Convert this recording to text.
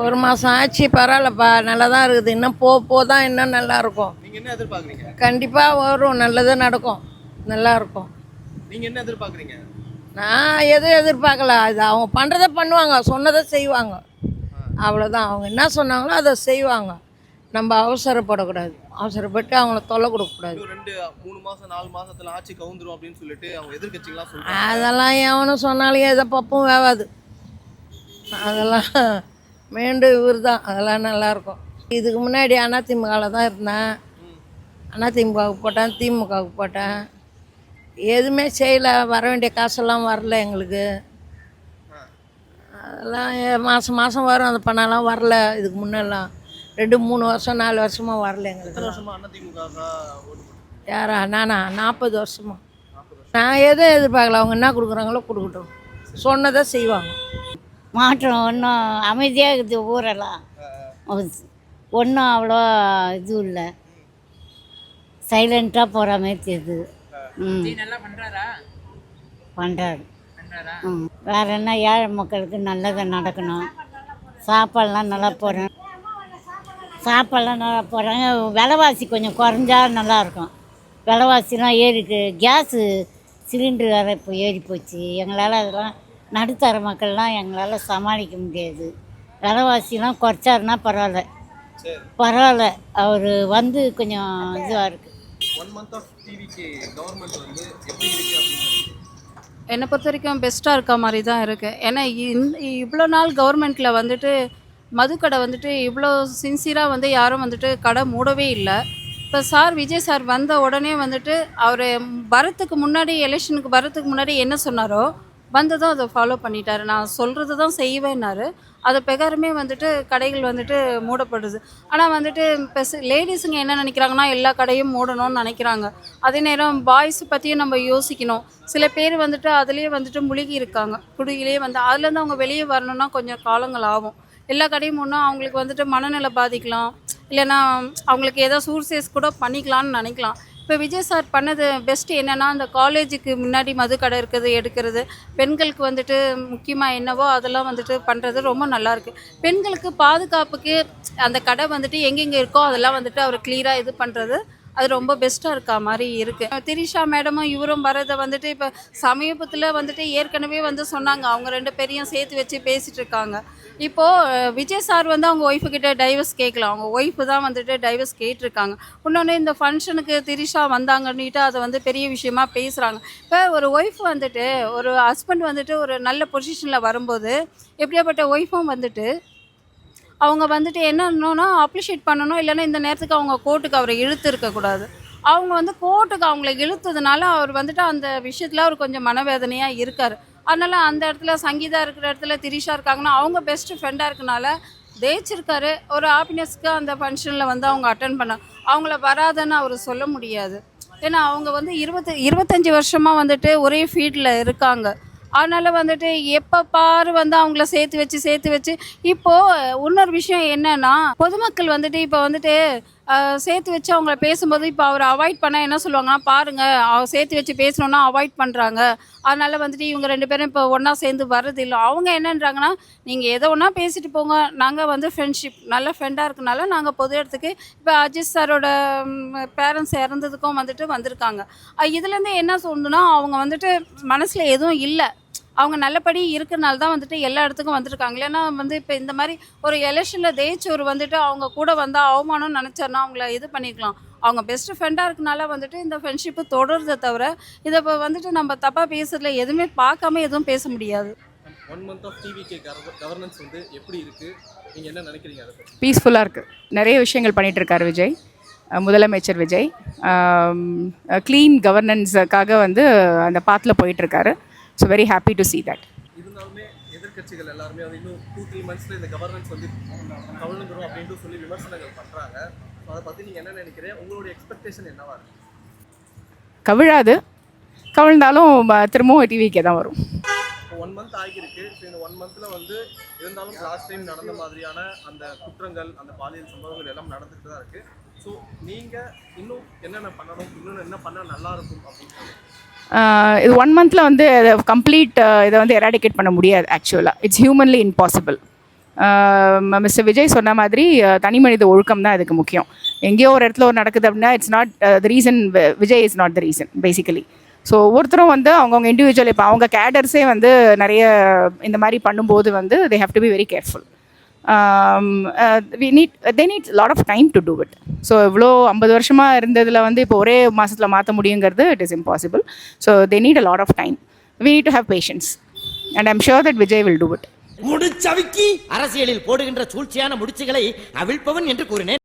ஒரு மாதம் ஆச்சு, பரவாயில்லப்பா, நல்லா தான் இருக்குது. இன்னும் தான் இன்னும் நல்லா இருக்கும். நீங்க என்ன எதிர்பார்க்குறீங்க? கண்டிப்பாக வரும், நல்லது நடக்கும், நல்லா இருக்கும். நீங்க என்ன எதிர்பார்க்குறீங்க? நான் எதுவும் எதிர்பார்க்கல. அது அவங்க பண்ணுறதை பண்ணுவாங்க, சொன்னதை செய்வாங்க, அவ்வளோதான். அவங்க என்ன சொன்னாங்களோ அதை செய்வாங்க. நம்ம அவசரப்படக்கூடாது, அவசரப்பட்டு அவங்கள தொல்லை கொடுக்கக்கூடாது. 2-3 மாசம் 4 மாசத்துல ஆட்சி கவுந்துரும் அப்படின்னு சொல்லிட்டு அவங்க எதிர்கட்சிகளாம் சொல்றாங்க. அதெல்லாம் எவனும் சொன்னாலும் எதை பப்பும் வேவாது. அதெல்லாம் மீண்டும் இவர் தான், அதெல்லாம் நல்லாயிருக்கும். இதுக்கு முன்னாடி அதிமுகவில் தான் இருந்தேன். அதிமுகவுக்கு போட்டேன், திமுகவுக்கு போட்டேன். எதுவுமே செய்யலை, வர வேண்டிய காசெல்லாம் வரல எங்களுக்கு. அதெல்லாம் மாதம் மாதம் வரும், அந்த பணம்லாம் வரல. இதுக்கு முன்னெல்லாம் 2-3 வருஷம் 4 வருஷமாக வரல எங்களுக்கு. யாரா? நானா? 40 வருஷமா. நான் எதுவும் எதிர்பார்க்கல, அவங்க என்ன கொடுக்குறாங்களோ கொடுக்கட்டும், சொன்னதை செய்வாங்க. மாற்றம் ஒன்றும் அமைதியாக இருக்குது ஊரெல்லாம். ஒன்றும் அவ்வளோ இது இல்லை, சைலண்ட்டாக போகிற மாதிரி தெரியுது. பண்ணுறாரு. வேறு என்ன, ஏழை மக்களுக்கு நல்லதை நடக்கணும். சாப்பாடெலாம் நல்லா போடுறேன், சாப்பாடெலாம் நல்லா போடுறாங்க. விலைவாசி கொஞ்சம் குறைஞ்சா நல்லாயிருக்கும். விலைவாசிலாம் ஏறிக்கு, கேஸு சிலிண்ட்ரு வேறு இப்போ ஏறி போச்சு. எங்களால் அதெல்லாம் நடுத்தர மக்கள்லாம் எங்களால் சமாளிக்க முடியாது. விலைவாசிலாம் குறைச்சாருன்னா பரவாயில்ல, பரவாயில்ல. அவர் வந்து கொஞ்சம் இதுவாக இருக்குது. என்னை பொறுத்த வரைக்கும் பெஸ்ட்டாக இருக்க மாதிரி தான் இருக்குது. ஏன்னா இவ்வளோ நாள் கவர்மெண்ட்டில் வந்துட்டு மதுக்கடை வந்துட்டு இவ்வளோ சின்சியராக வந்து யாரும் வந்துட்டு கடை மூடவே இல்லை. இப்போ விஜய் சார் வந்த உடனே வந்துட்டு அவர் வரத்துக்கு முன்னாடி, எலெக்ஷனுக்கு வரத்துக்கு முன்னாடி என்ன சொன்னாரோ வந்ததும் அதை ஃபாலோ பண்ணிட்டாரு. நான் சொல்கிறது தான் செய்வேன்னாரு. அது பிரகாரமே வந்துட்டு கடைகள் வந்துட்டு மூடப்படுது. ஆனால் வந்துட்டு இப்போ லேடிஸுங்க என்ன நினைக்கிறாங்கன்னா, எல்லா கடையும் மூடணும்னு நினைக்கிறாங்க. அதே நேரம் பாய்ஸ் பற்றியும் நம்ம யோசிக்கணும். சில பேர் வந்துட்டு அதுலேயே வந்துட்டு முழுகி இருக்காங்க, குடியிலே வந்து அதுலேருந்து அவங்க வெளியே வரணுன்னா கொஞ்சம் காலங்கள் ஆகும். எல்லா கடையும் மூடனா அவங்களுக்கு வந்துட்டு மனநிலை பாதிக்கலாம், இல்லைன்னா அவங்களுக்கு ஏதோ சூர்சேஸ் கூட பண்ணிக்கலான்னு நினைக்கலாம். இப்போ விஜய் சார் பண்ணது பெஸ்ட்டு என்னென்னா, அந்த காலேஜுக்கு முன்னாடி மது கடை இருக்கிறது, எடுக்கிறது, பெண்களுக்கு வந்துட்டு முக்கியமாக என்னவோ அதெல்லாம் வந்துட்டு பண்ணுறது ரொம்ப நல்லாயிருக்கு. பெண்களுக்கு பாதுகாப்புக்கு அந்த கடை வந்துட்டு எங்கெங்கே இருக்கோ அதெல்லாம் வந்துட்டு அவர் கிளியராக இது பண்ணுறது, அது ரொம்ப பெஸ்ட்டாக இருக்கா மாதிரி இருக்குது. திரிஷா மேடமும் இவரும் வரதை வந்துட்டு இப்போ சமீபத்தில் வந்துட்டு ஏற்கனவே வந்து சொன்னாங்க, அவங்க 2 பேரையும் சேர்த்து வச்சு பேசிகிட்டு இருக்காங்க. இப்போது விஜய் சார் வந்து அவங்க ஒய்ஃபுக்கிட்ட டைவர்ஸ் கேட்கலாம், அவங்க ஒய்ஃபு தான் வந்துட்டு டைவர்ஸ் கேட்டிருக்காங்க. இன்னொன்று, இந்த ஃபங்க்ஷனுக்கு திரிஷா வந்தாங்கன்னுட்டு அதை வந்து பெரிய விஷயமா பேசுகிறாங்க. இப்போ ஒரு ஒய்ஃப் வந்துட்டு, ஒரு ஹஸ்பண்ட் வந்துட்டு ஒரு நல்ல பொசிஷனில் வரும்போது எப்படியாப்பட்ட ஒய்ஃபும் வந்துட்டு அவங்க வந்துட்டு என்னன்னா அப்ரிஷியேட் பண்ணணும். இல்லைன்னா இந்த நேரத்துக்கு அவங்க கோர்ட்டுக்கு அவரை இழுத்து இருக்கக்கூடாது. அவங்க வந்து கோர்ட்டுக்கு அவங்கள இழுத்ததுனால அவர் வந்துட்டு அந்த விஷயத்தில் அவர் கொஞ்சம் மனவேதனையாக இருக்கார். அதனால் அந்த இடத்துல சங்கீதா இருக்கிற இடத்துல திரிஷா இருக்காங்கன்னா, அவங்க பெஸ்ட்டு ஃப்ரெண்டாக இருக்கனால ஜெயிச்சிருக்காரு. ஒரு ஹாப்பினஸ்க்கு அந்த ஃபங்க்ஷனில் வந்து அவங்க அட்டன் பண்ண, அவங்கள வராதுன்னு அவர் சொல்ல முடியாது. ஏன்னா அவங்க வந்து 25 வருஷமாக வந்துட்டு ஒரே ஃபீல்டில் இருக்காங்க. அதனால் வந்துட்டு எப்போ பாரு வந்து அவங்கள சேர்த்து வச்சு இப்போது இன்னொரு விஷயம் என்னென்னா, பொதுமக்கள் வந்துட்டு இப்போ வந்துட்டு சேர்த்து வச்சு அவங்கள பேசும்போது இப்போ அவர் அவாய்ட் பண்ண என்ன சொல்லுவாங்கன்னா, பாருங்கள் சேர்த்து வச்சு பேசணுன்னா அவாய்ட் பண்ணுறாங்க, அதனால் வந்துட்டு இவங்க 2 பேரும் இப்போ ஒன்றா சேர்ந்து வர்றது இல்லை. அவங்க என்னன்றாங்கன்னா, நீங்கள் எதை ஒன்றா பேசிட்டு போங்க, நாங்கள் வந்து ஃப்ரெண்ட்ஷிப் நல்ல ஃப்ரெண்டாக இருக்கனால நாங்கள் பொது இடத்துக்கு இப்போ அஜித் சாரோட பேரண்ட்ஸ் இறந்ததுக்கும் வந்துட்டு வந்திருக்காங்க. இதுலேருந்து என்ன சொல்லணுன்னா, அவங்க வந்துட்டு மனசில் எதுவும் இல்லை, அவங்க நல்லபடி இருக்கிறனால தான் வந்துட்டு எல்லா இடத்துக்கும் வந்துருக்காங்க. இல்லைன்னா வந்து இப்போ இந்த மாதிரி ஒரு எலெக்ஷனில் ஜெயிச்சவர் வந்துட்டு அவங்க கூட வந்தால் அவமானம்னு நினச்சாருன்னா அவங்கள இது பண்ணிக்கலாம். அவங்க பெஸ்ட்டு ஃப்ரெண்டாக இருக்கனால வந்துட்டு இந்த ஃப்ரெண்ட்ஷிப்பு தொடருதை தவிர, இதை இப்போ வந்துட்டு நம்ம தப்பாக பேசுறதுல எதுவுமே பார்க்காம எதுவும் பேச முடியாது. 1 month of TVK கவர்னன்ஸ் வந்து எப்படி இருக்குது, நீங்கள் என்ன நினைக்கிறீங்க? அதை பீஸ்ஃபுல்லாக இருக்குது. நிறைய விஷயங்கள் பண்ணிகிட்ருக்காரு விஜய், முதலமைச்சர் விஜய். க்ளீன் கவர்னன்ஸுக்காக வந்து அந்த பாத்தில் போயிட்டுருக்காரு. So very happy to see that. இருந்தாலுமே எதிர்கட்சிகள் எல்லாருமே வந்து இன்னும் 2-3 monthsல இந்த கவர்னன்ஸ் வந்து கவிழ்ந்துடும் அப்படின்ட்டு சொல்லி விமர்சனங்கள் பண்ணுறாங்க. ஸோ அதை பற்றி நீங்கள் என்ன நினைக்கிறீங்க? உங்களுடைய எக்ஸ்பெக்டேஷன் என்னவா இருக்குது? கவிழாது, கவிழ்ந்தாலும் திரும்பவும் டிவிக்கே தான் வரும். இப்போ 1 month ஆகியிருக்கு. ஸோ இந்த 1 monthல வந்து இருந்தாலும் லாஸ்ட் டைம் நடந்த மாதிரியான அந்த குற்றங்கள், அந்த பாலியல் சம்பவங்கள் எல்லாம் நடந்துட்டு தான் இருக்குது. ஸோ நீங்கள் இன்னும் என்னென்ன பண்ணணும், இன்னும் என்ன பண்ணால் நல்லாயிருக்கும் அப்படின்னு இது 1 monthல வந்து கம்ப்ளீட் இதை வந்து எராடிகேட் பண்ண முடியாது. ஆக்சுவலாக it's humanly impossible. Mister Vijay சொன்ன மாதிரி தனி மனித ஒழுக்கம் தான் இதுக்கு முக்கியம். எங்கேயோ ஒரு இடத்துல ஒரு நடக்குது அப்படின்னா it's not the reason. Vijay is not the reason basically. So ஒவ்வொருத்தரும் வந்து அவங்கவுங்க இண்டிவிஜுவல், இப்போ அவங்க கேடர்ஸே வந்து நிறைய இந்த மாதிரி பண்ணும்போது வந்து they have to be very careful. they need a lot of time to do it. So இவ்வளோ 50 வருஷமாக இருந்ததில் வந்து இப்போ ஒரே மாதத்தில் மாற்ற முடியுங்கிறது it is impossible. So they need a lot of time. We need to have patience and I'm sure that Vijay will do it. முடிச்சவிக்கி அரசியலில் போடுகின்ற சூழ்ச்சியான முடிச்சுகளை அவிழ்ப்பவன் என்று கூறினேன்.